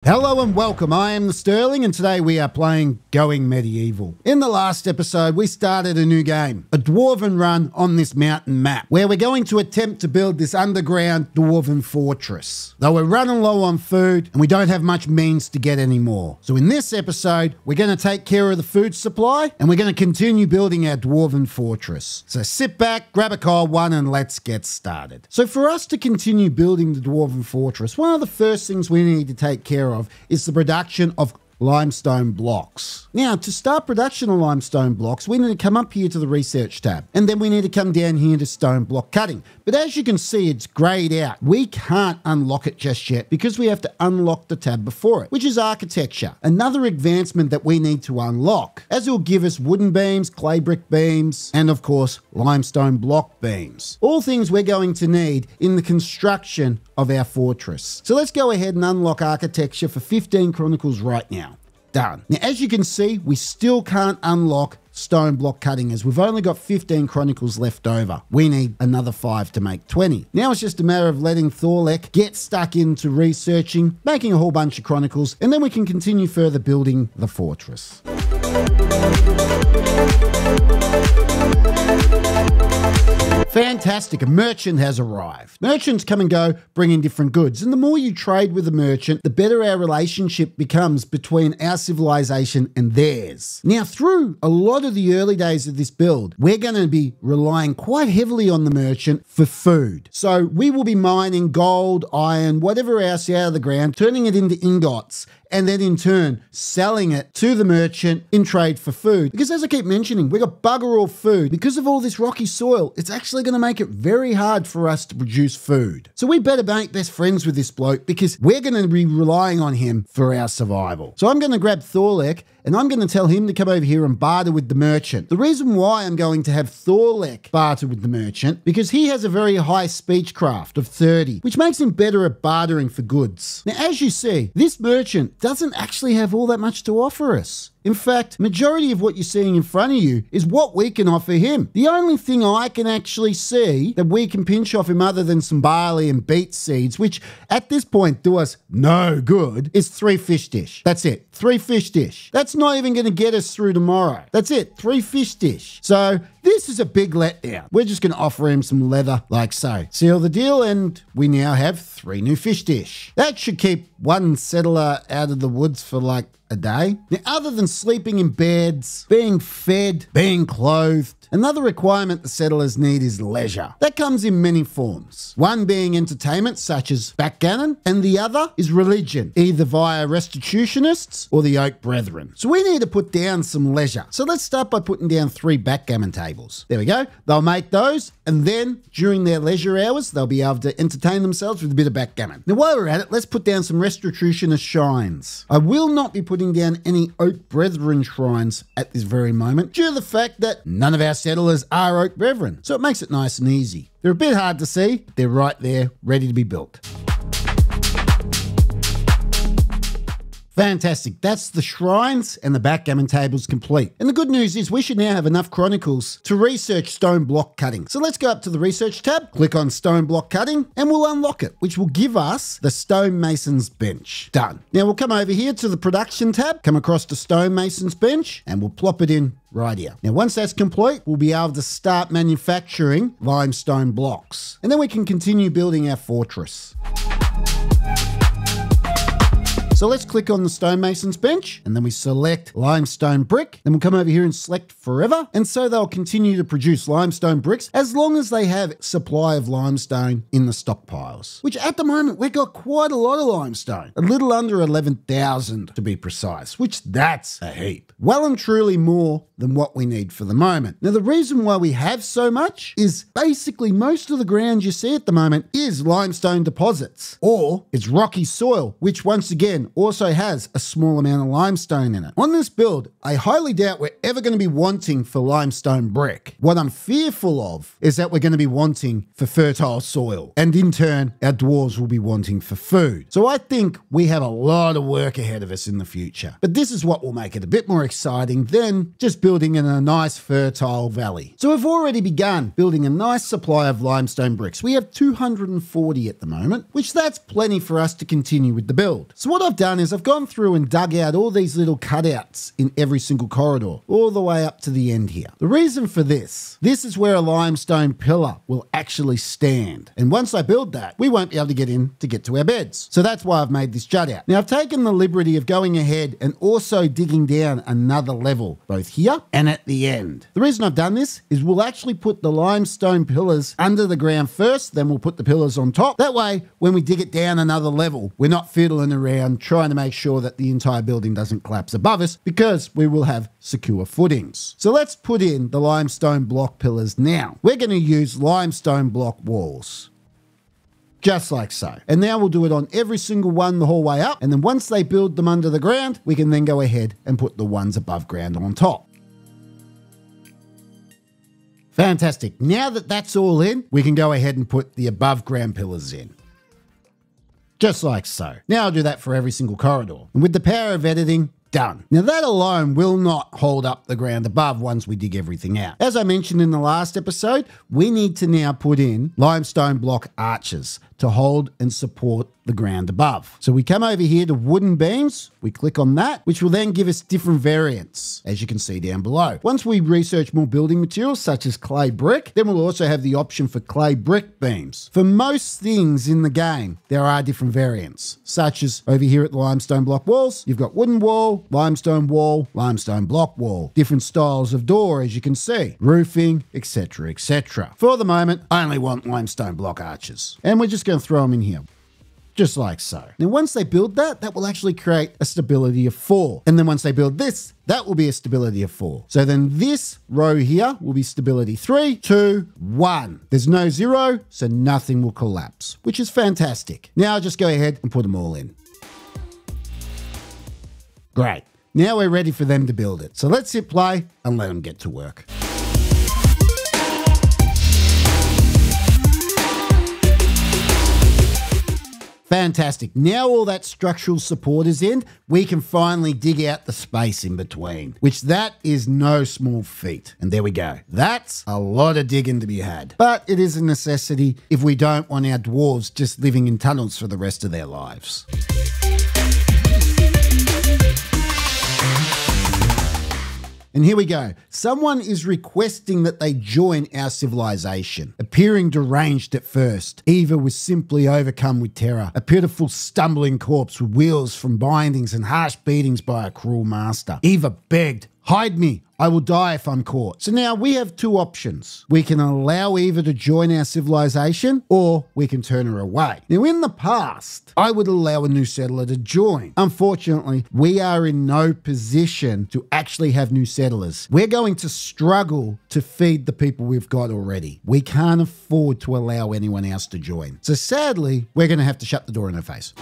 Hello and welcome, I am the Sterling and today we are playing Going Medieval. In the last episode we started a new game, a dwarven run on this mountain map, where we're going to attempt to build this underground dwarven fortress. Though we're running low on food and we don't have much means to get any more. So in this episode we're going to take care of the food supply and we're going to continue building our dwarven fortress. So sit back, grab a cold one and let's get started. So for us to continue building the dwarven fortress, one of the first things we need to take care of is the production of limestone blocks. Now, to start production of limestone blocks, we need to come up here to the research tab, and then we need to come down here to stone block cutting. But as you can see, it's grayed out. We can't unlock it just yet because we have to unlock the tab before it, which is architecture, another advancement that we need to unlock, as it will give us wooden beams, clay brick beams, and of course, limestone block beams. All things we're going to need in the construction of our fortress. So let's go ahead and unlock architecture for 15 Chronicles right now. Done. Now, as you can see, we still can't unlock stone block cutting as we've only got 15 Chronicles left over. We need another 5 to make 20. Now it's just a matter of letting Thorlek get stuck into researching, making a whole bunch of Chronicles, and then we can continue further building the fortress. Fantastic, a merchant has arrived. Merchants come and go, bringing different goods, and the more you trade with a merchant, the better our relationship becomes between our civilization and theirs. Now, through a lot of the early days of this build, we're going to be relying quite heavily on the merchant for food. So we will be mining gold, iron, whatever else out of the ground, turning it into ingots, and then in turn selling it to the merchant in trade for food. Because as I keep mentioning, we got bugger all food. Because of all this rocky soil, it's actually going to make it very hard for us to produce food. So we better make best friends with this bloke because we're going to be relying on him for our survival. So I'm going to grab Thorlek and I'm going to tell him to come over here and barter with the merchant. The reason why I'm going to have Thorlek barter with the merchant, because he has a very high speechcraft of 30, which makes him better at bartering for goods. Now, as you see, this merchant doesn't actually have all that much to offer us. In fact, majority of what you're seeing in front of you is what we can offer him. The only thing I can actually see that we can pinch off him other than some barley and beet seeds, which at this point do us no good, is 3 fish dish. That's it, 3 fish dish. That's not even going to get us through tomorrow. That's it, 3 fish dish. So this is a big letdown. We're just going to offer him some leather like so. Seal the deal and we now have 3 new fish dish. That should keep one settler out of the woods for like a day. Now, other than sleeping in beds, being fed, being clothed, another requirement the settlers need is leisure. That comes in many forms. One being entertainment, such as backgammon, and the other is religion, either via restitutionists or the Oak Brethren. So we need to put down some leisure. So let's start by putting down 3 backgammon tables. There we go. They'll make those, and then during their leisure hours, they'll be able to entertain themselves with a bit of backgammon. Now, while we're at it, let's put down some restitutionist shrines. I will not be putting down any Oak Brethren shrines at this very moment due to the fact that none of our settlers are Oak Brethren, so it makes it nice and easy. They're a bit hard to see, but they're right there, ready to be built. Fantastic. That's the shrines and the backgammon tables complete. And the good news is we should now have enough Chronicles to research stone block cutting. So let's go up to the research tab, click on stone block cutting, and we'll unlock it, which will give us the stonemason's bench. Done. Now we'll come over here to the production tab, come across to stonemason's bench, and we'll plop it in right here. Now, once that's complete, we'll be able to start manufacturing limestone blocks. And then we can continue building our fortress. So let's click on the stonemason's bench and then we select limestone brick. Then we'll come over here and select forever. And so they'll continue to produce limestone bricks as long as they have supply of limestone in the stockpiles, which at the moment we've got quite a lot of limestone, a little under 11,000 to be precise, which that's a heap. Well and truly more than what we need for the moment. Now, the reason why we have so much is basically most of the ground you see at the moment is limestone deposits, or it's rocky soil, which once again also has a small amount of limestone in it. On this build, I highly doubt we're ever going to be wanting for limestone brick. What I'm fearful of is that we're going to be wanting for fertile soil, and in turn, our dwarves will be wanting for food. So I think we have a lot of work ahead of us in the future. But this is what will make it a bit more exciting than just building in a nice fertile valley. So we've already begun building a nice supply of limestone bricks. We have 240 at the moment, which that's plenty for us to continue with the build. So what I've done is I've gone through and dug out all these little cutouts in every single corridor, all the way up to the end here. The reason for this is where a limestone pillar will actually stand. And once I build that, we won't be able to get in to get to our beds. So that's why I've made this jut out. Now I've taken the liberty of going ahead and also digging down another level, both here and at the end. The reason I've done this is we'll actually put the limestone pillars under the ground first, then we'll put the pillars on top. That way, when we dig it down another level, we're not fiddling around trying to make sure that the entire building doesn't collapse above us, because we will have secure footings. So let's put in the limestone block pillars now. We're going to use limestone block walls. Just like so. And now we'll do it on every single one the whole way up. And then once they build them under the ground, we can then go ahead and put the ones above ground on top. Fantastic. Now that that's all in, we can go ahead and put the above ground pillars in. Just like so. Now I'll do that for every single corridor. And with the power of editing, done. Now that alone will not hold up the ground above once we dig everything out. As I mentioned in the last episode, we need to now put in limestone block arches to hold and support the ground above. So we come over here to wooden beams, we click on that, which will then give us different variants, as you can see down below. Once we research more building materials such as clay brick, then we'll also have the option for clay brick beams. For most things in the game, there are different variants, such as over here at the limestone block walls, you've got wooden wall, limestone block wall, different styles of door, as you can see, roofing, etc, etc. For the moment, I only want limestone block arches. And we're just going to throw them in here. Just like so. Now once they build that, that will actually create a stability of 4. And then once they build this, that will be a stability of 4. So then this row here will be stability 3, 2, 1. There's no 0, so nothing will collapse, which is fantastic. Now I'll just go ahead and put them all in. Great. Now we're ready for them to build it. So let's hit play and let them get to work. Fantastic. Now all that structural support is in, we can finally dig out the space in between, which that is no small feat. And there we go. That's a lot of digging to be had. But it is a necessity if we don't want our dwarves just living in tunnels for the rest of their lives. And here we go. Someone is requesting that they join our civilization. Appearing deranged at first, Eva was simply overcome with terror. A pitiful stumbling corpse with wheals from bindings and harsh beatings by a cruel master. Eva begged, "Hide me. I will die if I'm caught." So now we have two options. We can allow Eva to join our civilization, or we can turn her away. Now in the past, I would allow a new settler to join. Unfortunately, we are in no position to actually have new settlers. We're going to struggle to feed the people we've got already. We can't afford to allow anyone else to join. So sadly, we're going to have to shut the door in her face.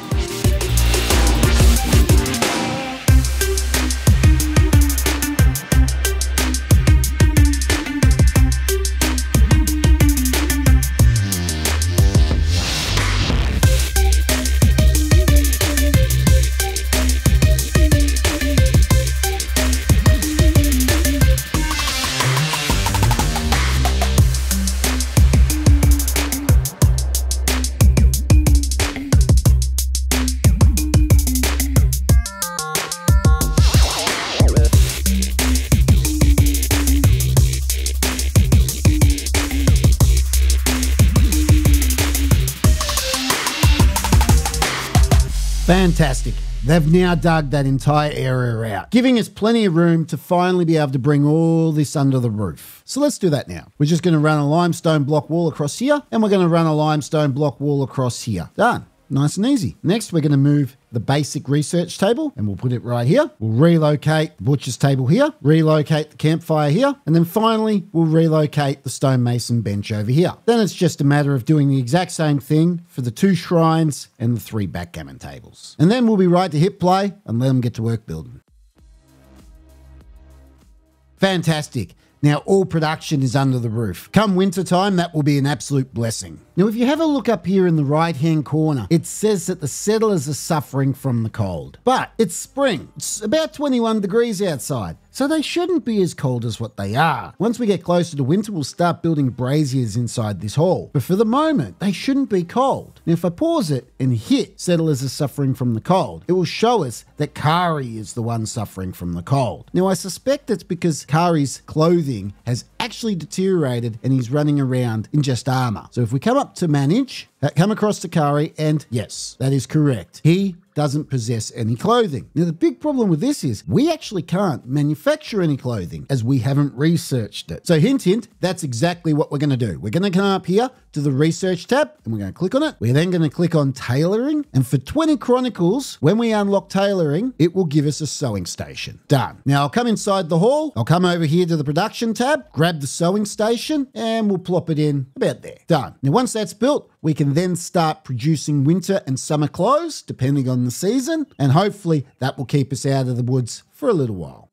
Fantastic. They've now dug that entire area out, giving us plenty of room to finally be able to bring all this under the roof. So let's do that now. We're just going to run a limestone block wall across here, and we're going to run a limestone block wall across here. Done. Nice and easy. Next, we're going to move the basic research table, and we'll put it right here. We'll relocate the butcher's table here, relocate the campfire here, and then finally, we'll relocate the stonemason bench over here. Then it's just a matter of doing the exact same thing for the 2 shrines and the 3 backgammon tables. And then we'll be right to hit play and let them get to work building. Fantastic. Now all production is under the roof. Come winter time, that will be an absolute blessing. Now if you have a look up here in the right hand corner, it says that the settlers are suffering from the cold. But it's spring. It's about 21 degrees outside. so they shouldn't be as cold as what they are. Once we get closer to winter, we'll start building braziers inside this hall. But for the moment, they shouldn't be cold. Now, if I pause it and hit settlers are suffering from the cold, it will show us that Kari is the one suffering from the cold. Now, I suspect it's because Kari's clothing has actually deteriorated and he's running around in just armor. So if we come up to manage, come across to Kari, and yes, that is correct. He doesn't possess any clothing. Now, the big problem with this is we actually can't manufacture any clothing as we haven't researched it. So hint, hint, that's exactly what we're going to do. We're going to come up here to the research tab and we're going to click on it. We're then going to click on tailoring. And for 20 chronicles, when we unlock tailoring, it will give us a sewing station. Done. Now I'll come inside the hall. I'll come over here to the production tab, grab the sewing station, and we'll plop it in about there. Done. Now, once that's built, we can then start producing winter and summer clothes, depending on the season, and hopefully that will keep us out of the woods for a little while.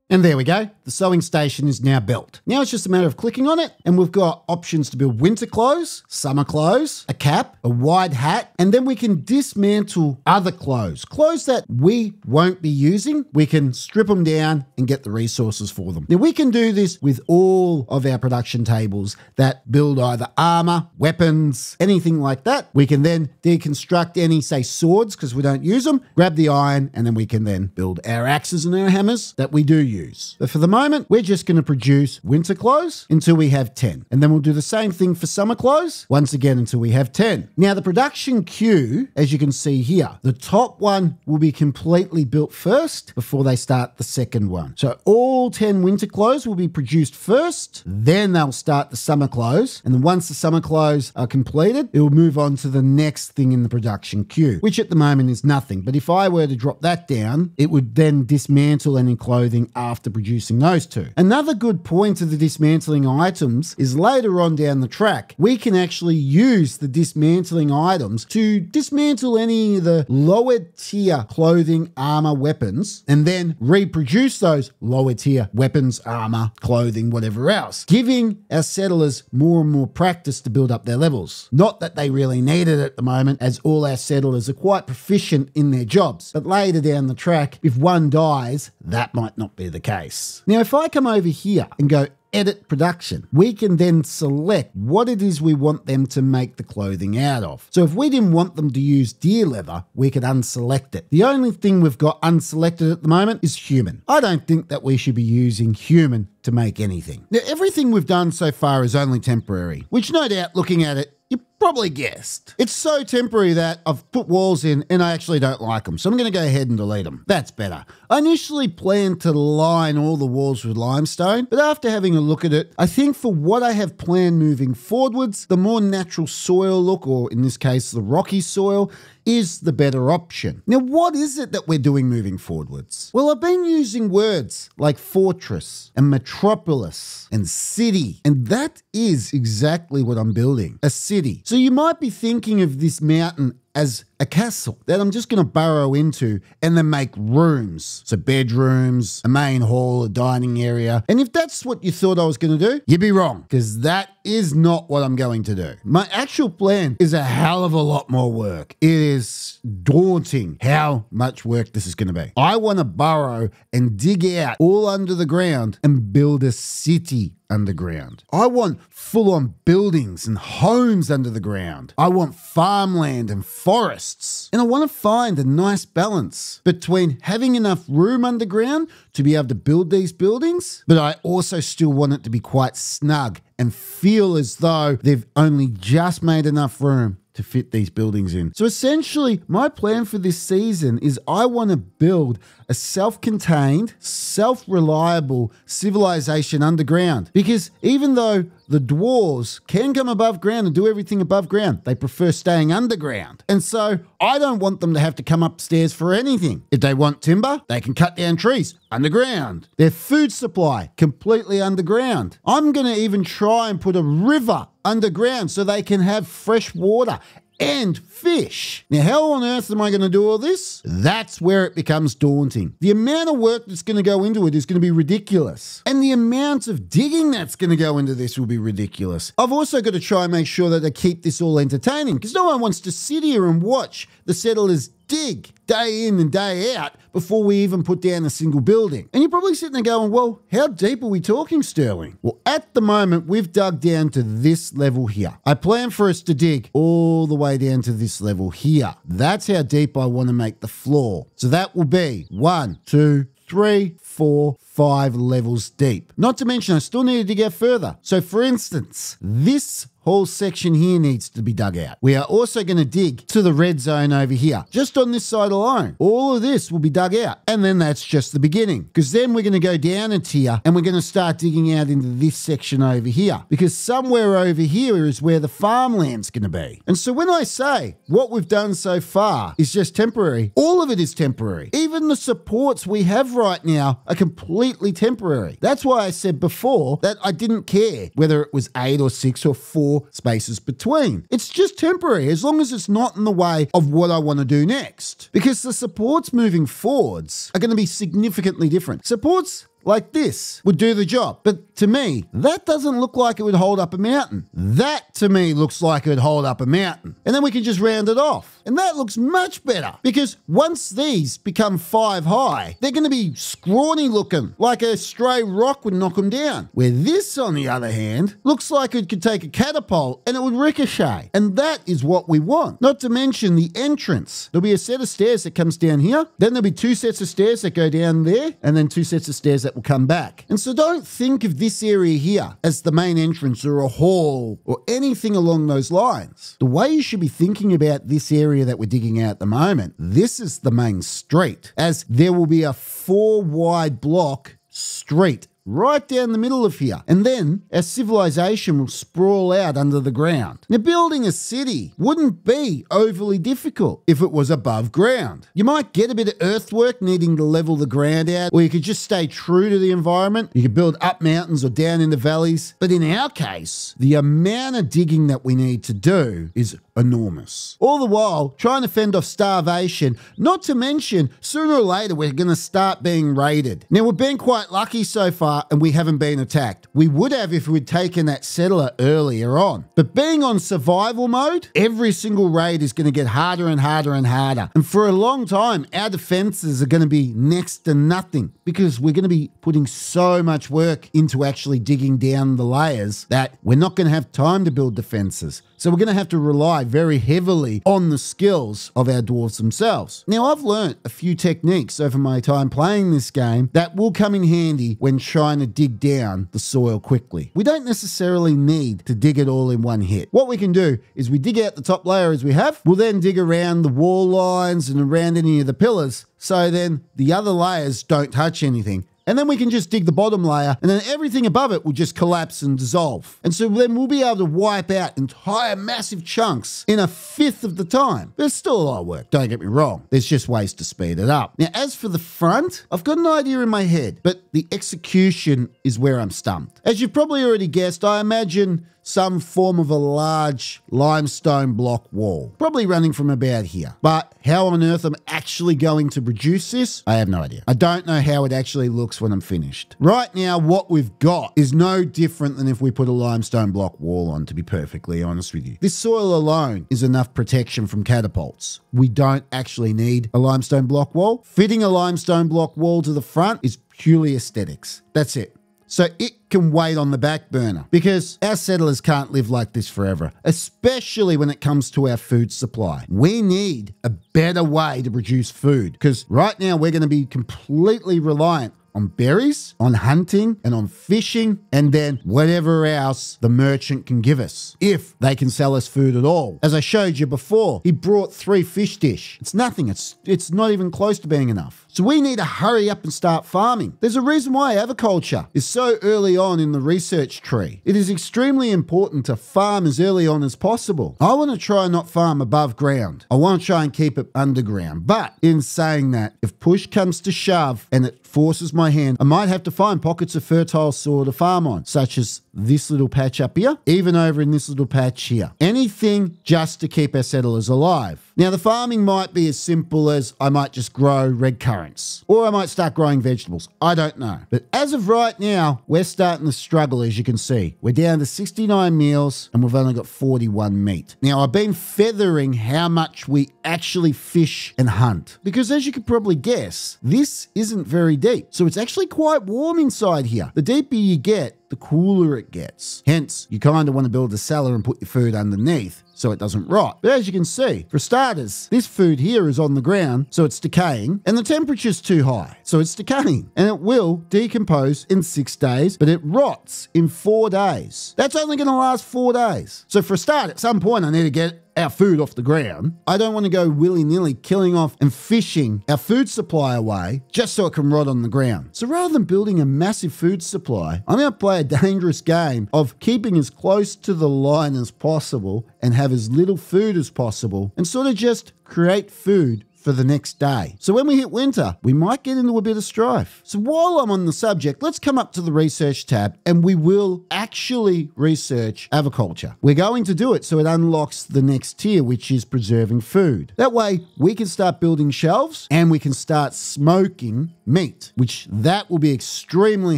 And there we go. The sewing station is now built. Now it's just a matter of clicking on it, and we've got options to build winter clothes, summer clothes, a cap, a wide hat, and then we can dismantle other clothes that we won't be using. We can strip them down and get the resources for them. Now we can do this with all of our production tables that build either armor, weapons, anything like that. We can then deconstruct any, say, swords, because we don't use them, grab the iron, and then we can then build our axes and our hammers that we do use. But for the moment, we're just going to produce winter clothes until we have 10. And then we'll do the same thing for summer clothes, once again until we have 10. Now, the production queue, as you can see here, the top one will be completely built first before they start the second one. So all 10 winter clothes will be produced first, then they'll start the summer clothes. And then once the summer clothes are completed, it will move on to the next thing in the production queue, which at the moment is nothing. But if I were to drop that down, it would then dismantle any clothing after producing those two. Another good point of the dismantling items is later on down the track, we can actually use the dismantling items to dismantle any of the lower tier clothing, armor, weapons, and then reproduce those lower tier weapons, armor, clothing, whatever else, giving our settlers more and more practice to build up their levels. Not that they really need it at the moment, as all our settlers are quite proficient in their jobs, but later down the track, if one dies, that might not be the case. Now, if I come over here and go edit production, we can then select what it is we want them to make the clothing out of. So if we didn't want them to use deer leather, we could unselect it. The only thing we've got unselected at the moment is human. I don't think that we should be using human to make anything. Now, everything we've done so far is only temporary, which no doubt, looking at it, you probably guessed. It's so temporary that I've put walls in and I actually don't like them. So I'm going to go ahead and delete them. That's better. I initially planned to line all the walls with limestone, but after having a look at it, I think for what I have planned moving forwards, the more natural soil look, or in this case, the rocky soil, is the better option. Now, what is it that we're doing moving forwards? Well, I've been using words like fortress and metropolis and city, and that is exactly what I'm building, a city. So you might be thinking of this mountain as a castle that I'm just going to burrow into and then make rooms. So bedrooms, a main hall, a dining area. And if that's what you thought I was going to do, you'd be wrong, because that is not what I'm going to do. My actual plan is a hell of a lot more work. It is daunting how much work this is going to be. I want to burrow and dig out all under the ground and build a city underground. I want full-on buildings and homes under the ground. I want farmland and forests. And I want to find a nice balance between having enough room underground to be able to build these buildings, but I also still want it to be quite snug and feel as though they've only just made enough room to fit these buildings in. So essentially, my plan for this season is I want to build a self-contained, self-reliable civilization underground. Because even though the dwarves can come above ground and do everything above ground, they prefer staying underground. And so I don't want them to have to come upstairs for anything. If they want timber, they can cut down trees underground. Their food supply, completely underground. I'm going to even try and put a river underground so they can have fresh water and fish. Now, how on earth am I going to do all this? That's where it becomes daunting. The amount of work that's going to go into it is going to be ridiculous. And the amount of digging that's going to go into this will be ridiculous. I've also got to try and make sure that I keep this all entertaining, because no one wants to sit here and watch the settlers dig day in and day out before we even put down a single building. And you're probably sitting there going, well, how deep are we talking, Sterling? Well, at the moment, we've dug down to this level here. I plan for us to dig all the way down to this level here. That's how deep I want to make the floor. So that will be 1, 2, 3, 4, 5 levels deep. Not to mention, I still need to dig out further. So for instance, this whole section here needs to be dug out. We are also going to dig to the red zone over here, just on this side alone. All of this will be dug out. And then that's just the beginning, because then we're going to go down a tier and we're going to start digging out into this section over here, because somewhere over here is where the farmland's going to be. And so when I say what we've done so far is just temporary, all of it is temporary. Even the supports we have right now are completely temporary. That's why I said before that I didn't care whether it was 8 or 6 or 4 spaces between. It's just temporary as long as it's not in the way of what I want to do next. Because the supports moving forwards are going to be significantly different. Supports like this would do the job. But to me, that doesn't look like it would hold up a mountain. That to me looks like it would hold up a mountain. And then we can just round it off. And that looks much better, because once these become 5 high, they're going to be scrawny looking, like a stray rock would knock them down. Where this, on the other hand, looks like it could take a catapult and it would ricochet. And that is what we want. Not to mention the entrance. There'll be a set of stairs that comes down here. Then there'll be 2 sets of stairs that go down there, and then 2 sets of stairs that will come back. And so don't think of this area here as the main entrance or a hall or anything along those lines. The way you should be thinking about this area that we're digging out at the moment, this is the main street, as there will be a 4 wide block street right down the middle of here. And then our civilization will sprawl out under the ground. Now, building a city wouldn't be overly difficult if it was above ground. You might get a bit of earthwork needing to level the ground out, or you could just stay true to the environment. You could build up mountains or down in the valleys. But in our case, the amount of digging that we need to do is enormous. All the while trying to fend off starvation, not to mention sooner or later we're going to start being raided. Now, we've been quite lucky so far and we haven't been attacked. We would have if we'd taken that settler earlier on. But being on survival mode, every single raid is going to get harder and harder and harder. And for a long time, our defenses are going to be next to nothing, because we're going to be putting so much work into actually digging down the layers that we're not going to have time to build defenses. So we're going to have to rely very heavily on the skills of our dwarves themselves. Now, I've learnt a few techniques over my time playing this game that will come in handy when trying to dig down the soil quickly. We don't necessarily need to dig it all in one hit. What we can do is we dig out the top layer as we have. We'll then dig around the wall lines and around any of the pillars, so then the other layers don't touch anything. And then we can just dig the bottom layer, and then everything above it will just collapse and dissolve. And so then we'll be able to wipe out entire massive chunks in 1/5 of the time. There's still a lot of work, don't get me wrong. There's just ways to speed it up. Now, as for the front, I've got an idea in my head, but the execution is where I'm stumped. As you've probably already guessed, I imagine some form of a large limestone block wall, probably running from about here. But how on earth I'm actually going to produce this, I have no idea. I don't know how it actually looks when I'm finished. Right now, what we've got is no different than if we put a limestone block wall on, to be perfectly honest with you. This soil alone is enough protection from catapults. We don't actually need a limestone block wall. Fitting a limestone block wall to the front is purely aesthetics. That's it. So it can wait on the back burner, because our settlers can't live like this forever, especially when it comes to our food supply. We need a better way to produce food, because right now we're going to be completely reliant on berries, on hunting, and on fishing, and then whatever else the merchant can give us, if they can sell us food at all. As I showed you before, he brought 3 fish dish. It's nothing. It's not even close to being enough. So we need to hurry up and start farming. There's a reason why aviculture is so early on in the research tree. It is extremely important to farm as early on as possible. I want to try and not farm above ground. I want to try and keep it underground. But in saying that, if push comes to shove and it forces my hand, I might have to find pockets of fertile soil to farm on, such as this little patch up here, even over in this little patch here. Anything just to keep our settlers alive. Now, the farming might be as simple as I might just grow red currants, or I might start growing vegetables. I don't know. But as of right now, we're starting to struggle, as you can see. We're down to 69 meals, and we've only got 41 meat. Now, I've been feathering how much we actually fish and hunt, because as you could probably guess, this isn't very deep. So it's actually quite warm inside here. The deeper you get, the cooler it gets. Hence, you kind of want to build a cellar and put your food underneath so it doesn't rot. But as you can see, for starters, this food here is on the ground, so it's decaying, and the temperature's too high, so it's decaying, and it will decompose in 6 days, but it rots in 4 days. That's only going to last 4 days. So for a start, at some point, I need to get our food off the ground. I don't want to go willy-nilly killing off and fishing our food supply away just so it can rot on the ground. So rather than building a massive food supply, I'm going to play a dangerous game of keeping as close to the line as possible and have as little food as possible and sort of just create food for the next day. So when we hit winter, we might get into a bit of strife. So while I'm on the subject, let's come up to the research tab and we will actually research aviculture. We're going to do it so it unlocks the next tier, which is preserving food. That way we can start building shelves and we can start smoking meat, which that will be extremely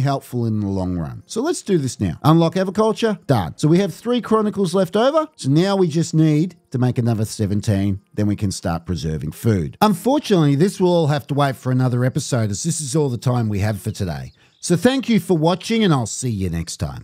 helpful in the long run. So let's do this now. Unlock aviculture, done. So we have 3 chronicles left over. So now we just need to make another 17, then we can start preserving food. Unfortunately, this will all have to wait for another episode, as this is all the time we have for today. So thank you for watching, and I'll see you next time.